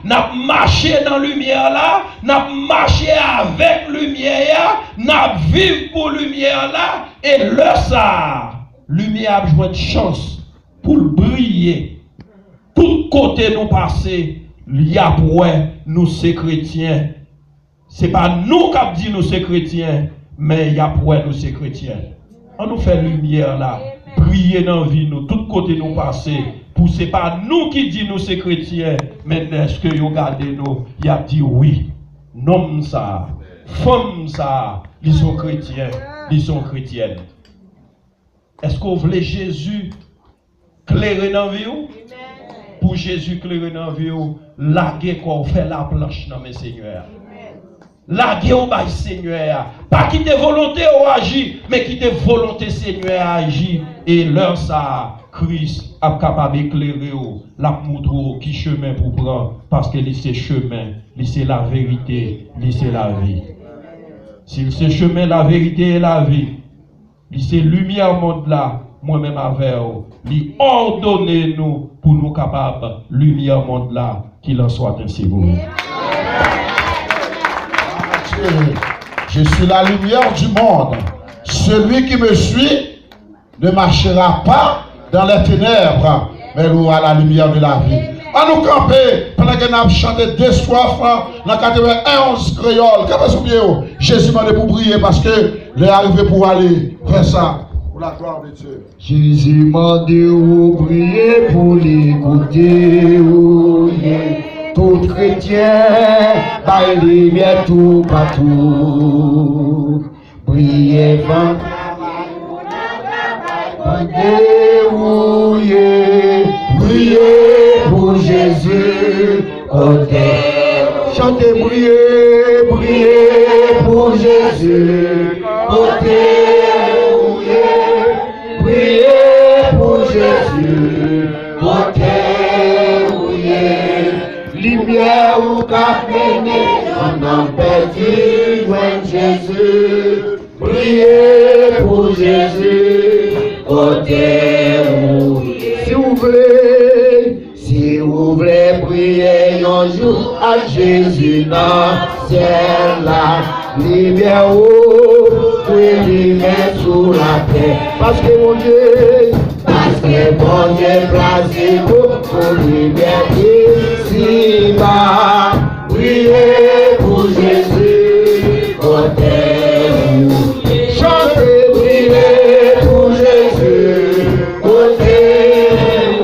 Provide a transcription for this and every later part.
n'a marché dans la lumière là, n'a marché avec lumière, n'a vivre pour lumière là, et le ça, lumière a besoin de chance pour briller. Tout côté nous passer, il y a pour nous ces chrétiens. C'est pas nous qui dit nous ces chrétiens, mais il y a pour nous ces chrétiens. On nous fait lumière là, briller dans la vie nous, tout côté nous passer. Pour c'est pas nous qui dit nous ces chrétiens, mais est-ce que vous regardez nous, il a dit oui. Nom ça, femme ça, ils sont chrétiens, ils sont chrétiennes. Est-ce que vous voulez Jésus clairer dans la vie? Pour Jésus clairer dans la vie, laguer quoi, fait la planche dans mes seigneurs. Laguer au bail Seigneur. Pas quitter volonté ou agir, mais quitter volonté Seigneur à agir. Et l'heure ça, Christ a capable d'éclairer la montre qui chemin pour prendre. Parce que c'est chemin, c'est la vérité, c'est la vie. S'il c'est chemin, la vérité et la vie, c'est lumière monde là, moi-même avec vous. Il ordonne nous pour nous capables, lumière monde là, qu'il en soit ainsi pour nous. Je suis la lumière du monde. Celui qui me suit ne marchera pas dans les ténèbres, mais il aura la lumière de la vie. À nous camper, pendant que nous avons chanté deux soirs dans 91 créoles. Jésus m'a dit pour prier parce que il est arrivé pour aller faire ça. Pour la gloire de Dieu. Jésus m'a dit pour prier pour l'écouter. Tout chrétien, par lumière tout partout. Priez, priez pour Jésus, côté. Chantez, priez, priez pour Jésus, côté. Priez pour Jésus, côté. Lumière ou café, on en perdu, joindre Jésus. Priez pour Jésus, côté où. Si vous voulez prier un jour à Jésus dans le ciel, la lumière où, puis lumière sous la terre. Parce que mon Dieu, placé pour lumière ici-bas. Priez pour Jésus, côté où. Chantez, priez pour Jésus, côté où.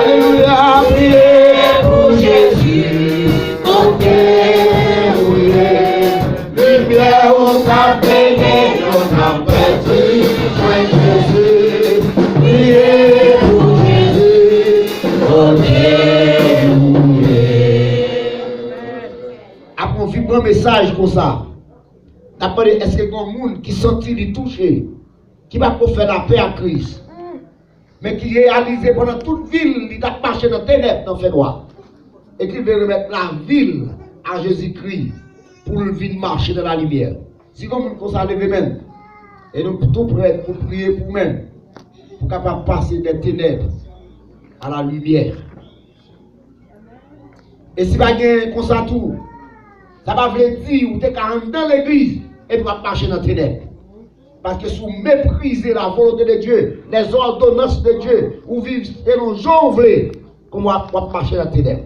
Alléluia, priez pour Jésus, côté où. Lumière au café, on a perdu, joint Jésus. Priez pour Jésus, côté où. Après, on vit un message comme ça. Est-ce qu'il y a un monde qui sentit de toucher, qui va faire la paix à Christ, mais qui réalise pendant toute ville, il a marché dans les ténèbres, dans le fait noir, et qui veut remettre la ville à Jésus-Christ pour venir marcher dans la lumière. Si comme on ça lever même, et nous tout prêts pour prier pour même, pour capable passer des ténèbres à la lumière. Et si vous avez comme ça tout, ça va vous dire que vous êtes dans l'église et vous marcher dans les ténèbres. Parce que si vous méprisez la volonté de Dieu, les ordonnances de Dieu, vous vivez selon Jean voulez, comme vous marcher dans les ténèbres.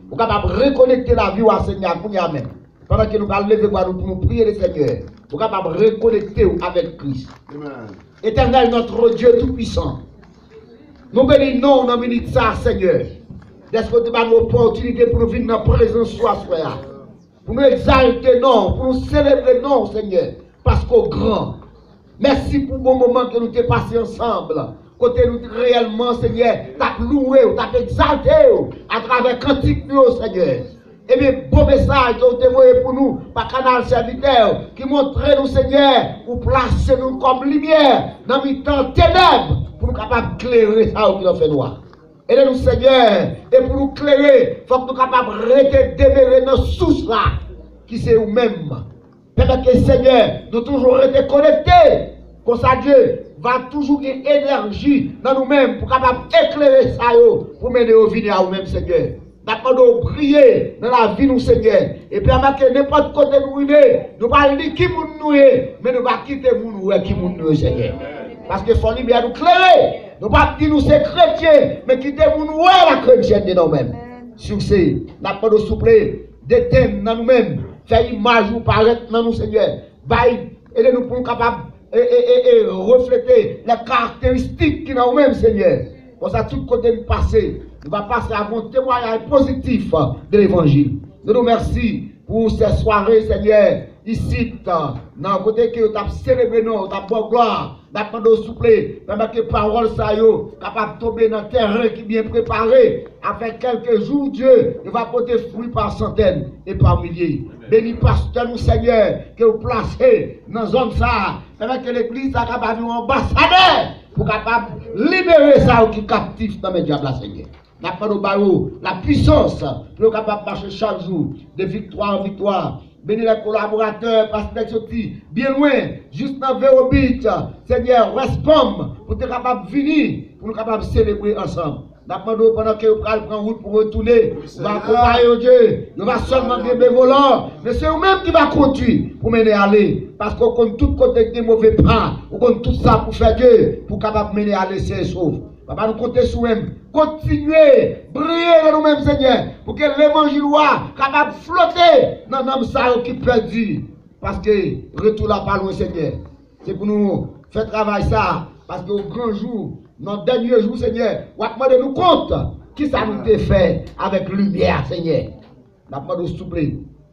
Vous êtes capable de reconnecter la vie au Seigneur pour nous-mêmes. Pendant que nous allons lever pour nous prier le Seigneur, vous êtes capable de reconnecter avec Christ. Amen. Éternel, notre Dieu Tout-Puissant, nous bénissons dans minute ça, Seigneur. Est-ce que tu as une opportunité pour nous venir dans la présence de soi, pour nous exalter, non, pour nous célébrer, non, Seigneur, parce qu'au grand. Merci pour le bon moment que nous t'ai passé ensemble. Côté nous réellement, Seigneur, t'as loué, t'as exalté à travers cantique, Seigneur. Et bien, bon message que vous avez envoyé pour nous par canal serviteur qui montre nous, Seigneur, pour placer nous comme lumière dans les temps ténèbres pour nous capables d'éclairer ça qui nous fait noir. Aidez-nous, Seigneur, et pour nous éclairer, il faut que nous soyons capables de rester demeurer dans source là, qui c'est nous-mêmes. Peut-être que, Seigneur, nous toujours rester connectés. Comme ça, Dieu va toujours avoir énergie dans nous-mêmes pour capable d'éclairer ça, pour mener au vie à nous-mêmes, Seigneur. Nous prier dans la vie, nous, Seigneur. Et permettre que n'importe côté nous arriver, nous ne pas dire qui nous est, mais nous pas quitter nous qui nous, Seigneur. Parce que il faut bien nous clairer. Nous ne pas dire nous c'est chrétien, mais quitter nous la chrétienne de nous-mêmes. Succès, nous pas de souple, d'éteindre dans nous-mêmes, faire image ou paraître dans nous, Seigneur. Aidez-nous pour nous capables et refléter les caractéristiques qui nous mêmes, Seigneur. Pour ça, tout côté nous passer, nous va passer à un témoignage positif de l'évangile. Nous nous remercions pour ces soirées, Seigneur, ici, dans le côté que nous avons célébré, nous avons bonne gloire, nous avons souple, nous avons que paroles ça yo, capable de tomber dans le terrain qui est bien préparé. Après quelques jours, Dieu, il va porter fruit par centaines et par milliers. Béni pasteur, nous, Seigneur, que vous placez dans la zone ça, avec que l'église est capable de nous ambassadeur pour capable libérer ça qui est captif dans les diables, Seigneur. N'a pas de la puissance pour capable de marcher chaque jour de victoire en victoire. Béni les collaborateurs, pasteur sorti bien loin, juste dans Vérobit, Seigneur, respond pour être capable de venir, pour nous capable de célébrer ensemble. Pendant que vous prenez route pour retourner, vous va accompagner Dieu, vous va seulement des bénévoles, mais c'est vous-même qui va conduire pour mener aller. Parce qu'on compte tout côté des mauvais pas, on compte tout ça pour faire Dieu, pour capable mener aller, c'est sauf. Papa, nous comptons sur nous-mêmes, continuer, briller dans nous-mêmes, Seigneur, pour que l'évangile soit capable de flotter dans l'homme ça qui perdu. Parce que retour là pas loin, Seigneur. C'est pour nous faire travailler ça, parce qu'au grand jour, notre dernier jour, Seigneur, on va demander nous compte qui ça nous a fait avec lumière, Seigneur. On va demander souple.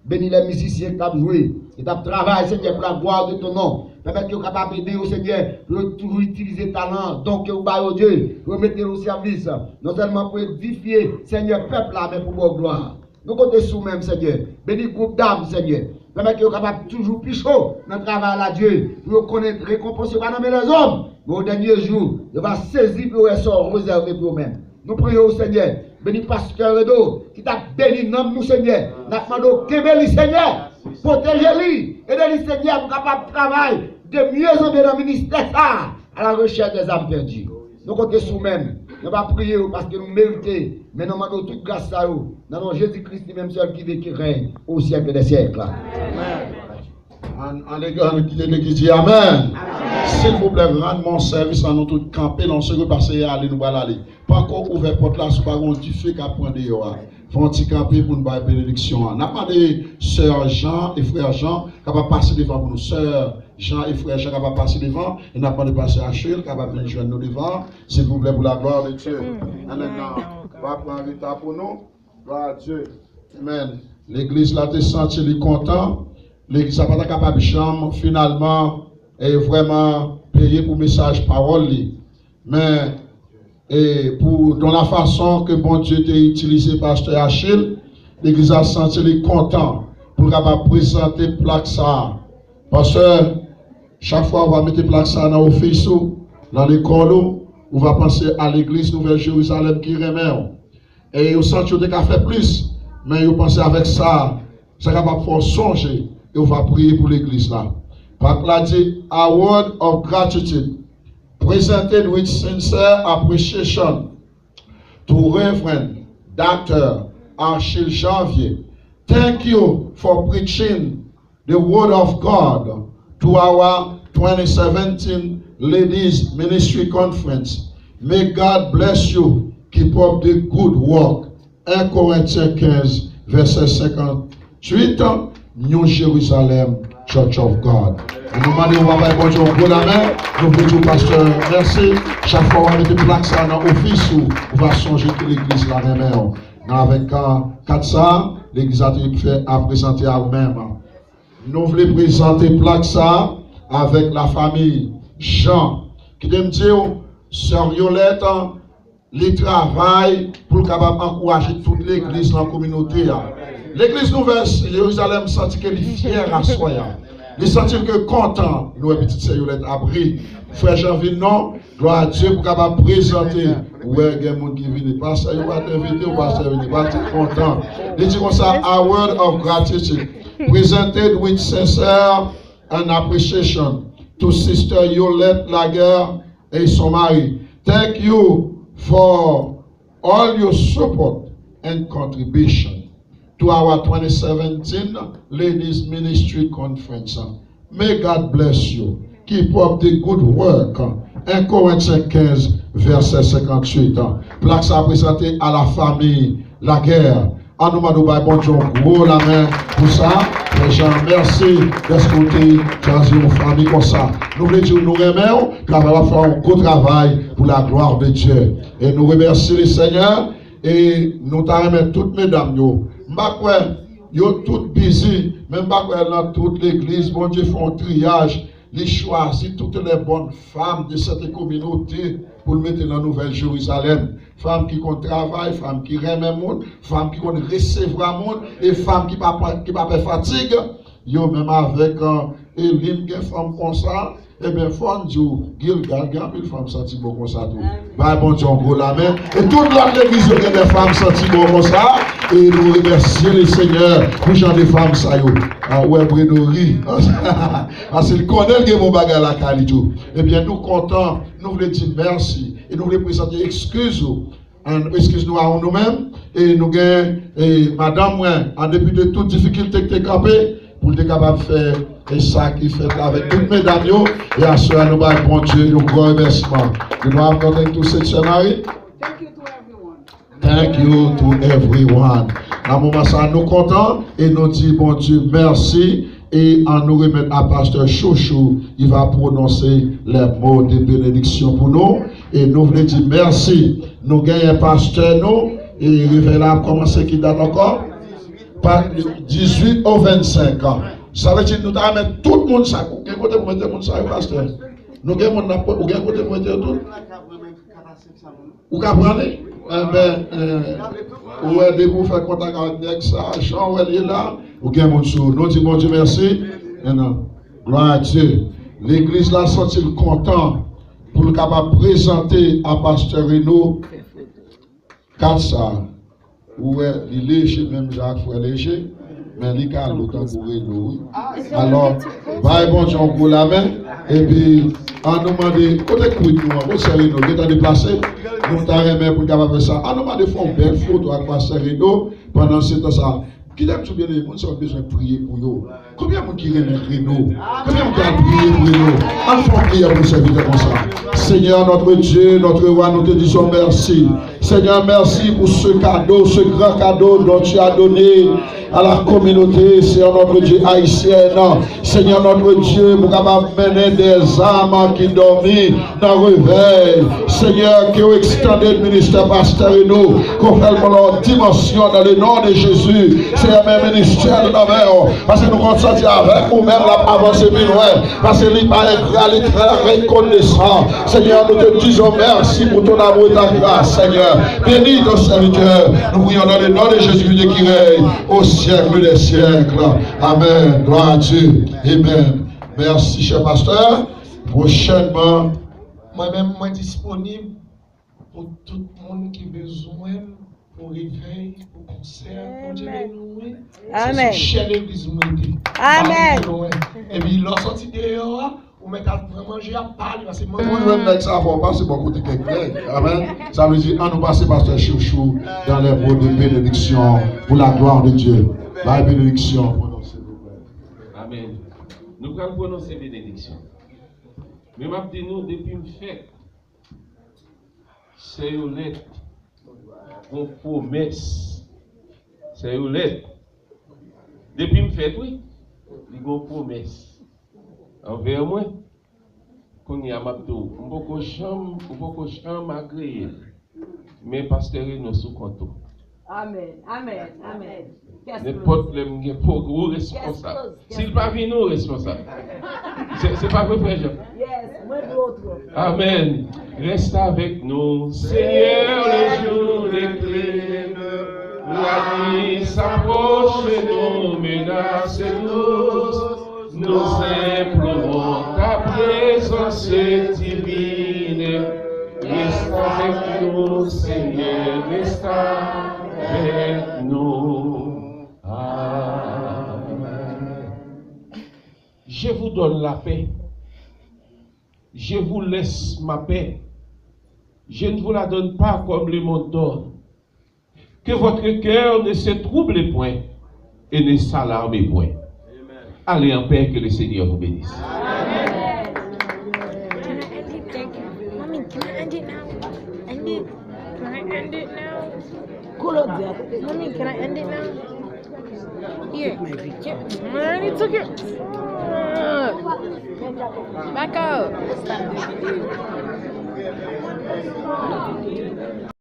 Bénis les musiciens qui ont joué, qui ont travaillé, Seigneur, pour la gloire de ton nom. Permettre que vous capable d'aider au Seigneur, pour toujours utiliser talent, donc que vous baillez au Dieu, pour mettre au service, non seulement pour édifier, Seigneur, peuple là, mais pour votre gloire. Nous comptons sur nous-mêmes, Seigneur. Bénis le groupe d'âmes, Seigneur. Permettre que vous capable toujours plus chaud dans le travail à Dieu, pour connaître, récompenser, pas nommer les hommes. Mais au dernier jour, il va saisir pour les sorts réservés pour eux-mêmes. Nous prions au Seigneur. Béni pasteur Redo, qui t'a béni nom nous Seigneur. Nous demandons que béni Seigneur, protégez-lui, aidez-lui Seigneur pour capable de travailler de mieux en mieux dans le ministère ça, à la recherche des âmes perdues. Nous comptons sur nous-mêmes. Nous allons prier parce que nous méritons, mais nous demandons toute grâce à vous. Dans nom Jésus-Christ, même seul qui vit, qui règne au siècle des siècles. Amen. En l'église dit Amen. S'il vous plaît, rendez mon service à nous tous camper dans ce que passer à aller nous balader. Pas encore ouvert porte là, c'est pas un petit fait qu'à prendre dehors. Faut un petit camper pour nous faire bénédiction. N'a pas de sœur Jean et frère Jean capable passer devant pour nous. Sœur Jean et frère Jean capable passer devant. Et n'a pas de passer à Achille capable venir joindre nous devant. S'il vous plaît, pour la gloire de Dieu. Maintenant, va prendre le temps pour nous. Gloire à Dieu. Amen. L'église là, t'es senti content. L'église n'a pas capable de chambre finalement. Et vraiment payer pour message parole mais dans la façon que bon Dieu t'a utilisé pasteur Achille, l'église a senti content pour capable présenter plaque ça parce que chaque fois on va mettre plaque ça dans l'office dans l'école on va penser à l'église Nouvelle Jérusalem qui remet et on sent que on fait plus mais on pense avec ça c'est capable de faire songer et on va prier pour l'église là. Par dit, a word of gratitude presented with sincere appreciation to Reverend Dr. Achille Janvier. Thank you for preaching the word of God to our 2017 Ladies Ministry Conference. May God bless you. Keep up the good work. 1 Corinthiens 15, verset 58, New Jerusalem Church of God. Nous demandons, on va bonjour, bon la main. Nous voulons pasteur, merci. Chaque fois, on va mettre plaque ça dans l'office où on va changer toute l'église la même. Avec 4 ça, l'église a fait à présenter à vous-même. Nous voulons présenter plaque ça avec la famille Jean. Qui me dit, sœur Violette, les travail pour capable encourager toute l'église dans la communauté. L'église Nouvelle Jérusalem sentit qu'elle est fière à soi. Il sentit que content, nous, petite sœur Violette, abri. Frère Jean-Ville, non, gloire à Dieu pour capable présenter. Ouais, il y a des gens qui viennent. Pas ça, il va t'inviter ou pas ça, il va être content. Il dit comme ça, a word of gratitude, presented with sincere and appreciation to Sister Yolette Laguerre et son mari. Thank you for all your support and contribution to our 2017 Ladies Ministry Conference. May God bless you. Keep up the good work. 1 Corinthiens 15, verset 58. Plaque ça présenté à la famille, la guerre. En nous demandons bon Dieu, gros la main pour ça. Les gens, merci d'escouter, choisir une famille comme ça. Nous voulons dire, nous remercions, car on va faire un gros travail pour la gloire de Dieu. Et nous remercions le Seigneur, et nous remercions toutes mesdames. Ils sont toutes busy, même dans toute l'église, bon Dieu fait un triage. Les choisit toutes les bonnes femmes de cette communauté pour le mettre dans la Nouvelle Jérusalem. Femmes qui ont travail, femmes qui aiment le monde, femmes qui ont recevoir le monde, et femmes qui ne pas faire fatigue. Yo même avec Eline, qui est femme comme ça, et bien, faut dire, Gilgal, une femme senti bon comme ça. Bah, bon Dieu, on gros la main. Et toute l'autre église, il y a des femmes senti bon comme ça. Et nous remercions le Seigneur pour genre de femmes, ça y est. Ah ouais, Bruno rit. Parce qu'il connaît que mon bagage la qualité. Eh bien, nous contents, nous voulons dire merci. Et nous voulons présenter excuse-nous à nous-mêmes. Et nous gagnons, madame, en dépit de toute difficulté que tu as campé, pour être capable de faire et ça qui fait avec toutes mes dames. Et à cela, nous allons bon Dieu, nous grand remerciement. Nous allons accorder tout ce Marie. Thank you to everyone. À moment ça, nous comptons et nous disons, bon Dieu, merci. Et en nous remettre à Pasteur Chouchou, il va prononcer les mots de bénédiction pour nous. Et nous voulons dire merci. Nous gagnons Pasteur, nous, et révélant comment c'est qui date encore. Par 18 au 25 ans. Ça veut dire que nous avons tout le monde ça. Vous avez côté pour mettre le monde ça, Pasteur. Nous avons côté pour mettre tout. Vous comprenez? Vous avez pour faire contact avec ça. Jean, vous êtes là. Vous avez mon sou. Nous disons bon Dieu merci. Gloire à Dieu. L'église là sont-ils contents pour le capable présenter à Pasteur Renaud 4 ça. Ouais, il est léger, même Jacques Frère léger, mais il a l'autant pour nous. Alors, bon Dieu, on la main, et puis, on nous demande, côté de nous, on sérieux, nous, nous déplacé, nous t'arrêtons pour faire ça. On nous demande de faire une belle photo avec Pasteur Renaud pendant ce temps. Qui aime tout bien les gens qui ont besoin de prier pour eux. Combien de gens qui aiment Renaud? Combien de gens qui ont prié pour eux? On fait prier pour servir comme ça. Seigneur, notre Dieu, notre roi, nous te disons merci. Seigneur, merci pour ce cadeau, ce grand cadeau dont tu as donné à la communauté, Seigneur notre Dieu haïtienne. Seigneur notre Dieu, pour capable mener des âmes qui dorment dans le réveil. Seigneur, qui ont extendé le ministère Pasteur Renaud, qu'on fait leur dimension dans le nom de Jésus. Seigneur, même ministère de l'envers, parce que nous consentons avec nous-mêmes la avancée loin, parce que nous sommes très reconnaissants. Seigneur, nous te disons merci pour ton amour et ta grâce, Seigneur. Bénis ton serviteur. Nous prions dans le nom de Jésus qui règne au siècle des siècles. Amen. Gloire à Dieu. Amen. Merci, cher pasteur. Prochainement, moi-même, moi disponible pour tout le monde qui a besoin, pour réveil, pour concert, pour Dieu béni. Amen. C'est l'église. Amen. Et puis, lorsqu'on sortit dehors, on met à manger à parler, parce que on veut ça va passer beaucoup de quelqu'un. Amen. Ça veut dire, on nous passe Pasteur Chouchou dans les mots de bénédiction pour la gloire de Dieu. La bénédiction. Amen. Nous allons prononcer bénédiction. Mais maintenant, depuis une fête, c'est une lettre, une promesse. C'est une lettre. Depuis une fête, oui, il y a une promesse. Envers moi, qu'on y a mapto, on peut chambre agréée, mais pasteur nous sous compte. Amen, amen, amen. N'importe quel pour vous responsable. S'il pas venu, nous responsable. C'est pas vrai, frère Jean. Yes, moi l'autre. Amen. Reste avec nous, Seigneur, les jours déclinent, la nuit s'approche et nous menace tous. Nous implorons ta présence divine. Reste avec nous, Seigneur, reste avec nous. Amen. Je vous donne la paix. Je vous laisse ma paix. Je ne vous la donne pas comme le monde donne. Que votre cœur ne se trouble point et ne s'alarme point. Allez en paix, que le Seigneur vous bénisse. Mommy, can I end it now? End it? Can I end it now? Mommy, can I end it now? Here. I already took it. Back up.